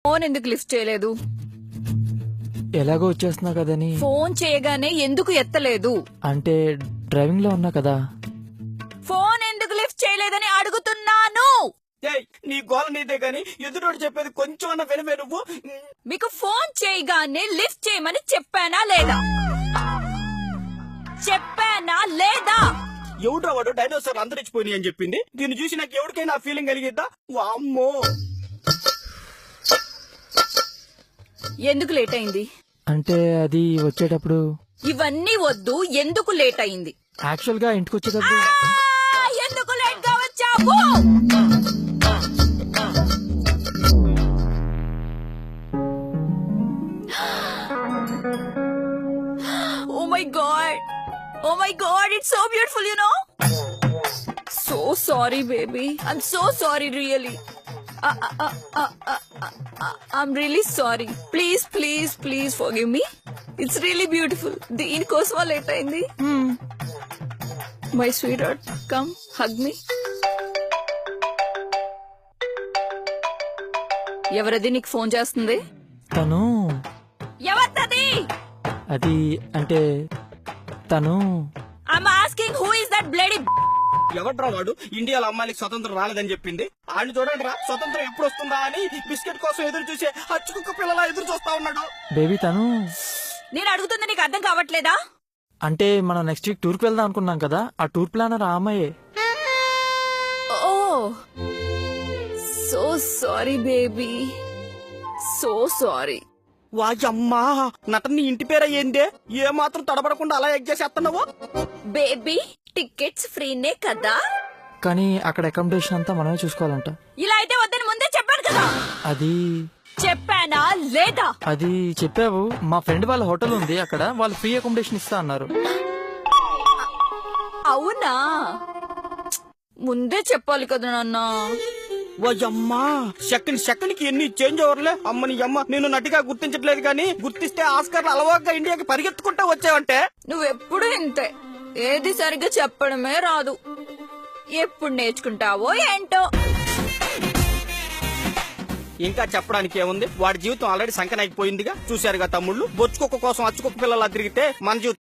Phone ఎందుకు lift చేయలేదు? ఎలాగో వచ్చేస్తున్నా కదని. ఫోన్ చేయగానే ఎందుకు ఎత్తలేదు? అంటే డ్రైవింగ్ లో ఉన్నా కదా. ఫోన్ ఎందుకు లిఫ్ట్ చేయలేదని అడుగుతున్నాను. నీ గోల నీదే గాని ఎదురోడు చెప్పేది కొంచెం అన్న వినవే నువ్వు. మీకు ఫోన్ చేయగానే లిఫ్ట్ చేయమని చెప్పానా లేదా? చెప్పానా లేదా? ఎవడో వాడు డైనోసార్ అంతరించిపోయినాయి అని చెప్పింది. దీన్ని చూసి నాకు ఎవరికైనా ఫీలింగ్ కలిగిద్దా? వామ్మో. ఎందుకు లేట్ అయింది? అంటే అది వచ్చేటప్పుడు. ఇవన్నీ వద్దు, ఎందుకు లేట్ అయింది? యాక్చువల్ గా ఇంటికి వచ్చేటప్పుడు. ఎందుకు లేట్ గా వచ్చావు? Oh my god. Oh my god, it's so beautiful, you know? So sorry, baby. I'm so sorry, really. I'm really sorry. Please, please, please forgive me. It's really beautiful. Deen kosma late ayindi. My sweetheart, come, hug me. ఎవరది నీకు phone చేస్తుంది? తను. ఎవరిది? అది అంటే తను. I'm asking who is that bloody. ఎవడ్రా వాడు ఇండియాలో అమ్మాయికి స్వతంత్రం రాలేదని చెప్పింది. ఆయన చూడండి రా, స్వతంత్రం ఎప్పుడు వస్తుందా అని బిస్కెట్ కోసం ఎదురు చూసే అచ్చుకుక్క పిల్లలా ఎదురు చూస్తా ఉన్నాడు. బేబీ తను. నేను అడుగుతుంది నీకు అర్థం కావట్లేదా? అంటే మనం నెక్స్ట్ వీక్ టూర్ కి వెళ్దాం అనుకున్నాం కదా, ఆ టూర్ ప్లానర్ ఆ అమ్మాయే. Oh so sorry baby, so sorry. వాయమ్మా, నటని ఇంటి పేర ఏందే? ఏ మాత్రం తడబడకుండా అలా ఎగ్ చేసేస్తున్నావు? బేబీ టికెట్స్ ఫ్రీనే కదా. కానీ అక్కడ అకామిడేషన్ అంతా మనమే చూసుకోవాలంట. ఇలా అయితే వద్దని ముందే చెప్పాను కదా. అది చెప్పానా లేదా? అది చెప్పావు. మా ఫ్రెండ్ వాళ్ళ హోటల్ ఉంది అక్కడ, వాళ్ళు ఫ్రీ అకామిడేషన్ ఇస్తా అన్నారు. అవునా? ముందే చెప్పాలి కదా నాన్న. వాయమ్మా, సెకండ్ కి ఎన్ని చేంజ్ ఓవర్లే. అమ్మని అమ్మ, నేను నటిగా గుర్తించట్లేదు కానీ గుర్తిస్తే ఆస్కర్లు అలవాగ్గా ఇండియాకి పరిగెత్తుకుంటా వచ్చావంటే. నువ్వెప్పుడు ఇంతే, ఏది సరిగ్గా చెప్పడమే రాదు. ఎప్పుడు నేర్చుకుంటావో ఏంటో. ఇంకా చెప్పడానికి ఏముంది? వాడి జీవితం ఆల్రెడీ సంకనాగిపోయిందిగా. చూశారుగా తమ్ముళ్ళు, బొచ్చుకొక్క కోసం అచ్చుకొక్క పిల్లలా తిరిగితే మన జీవితం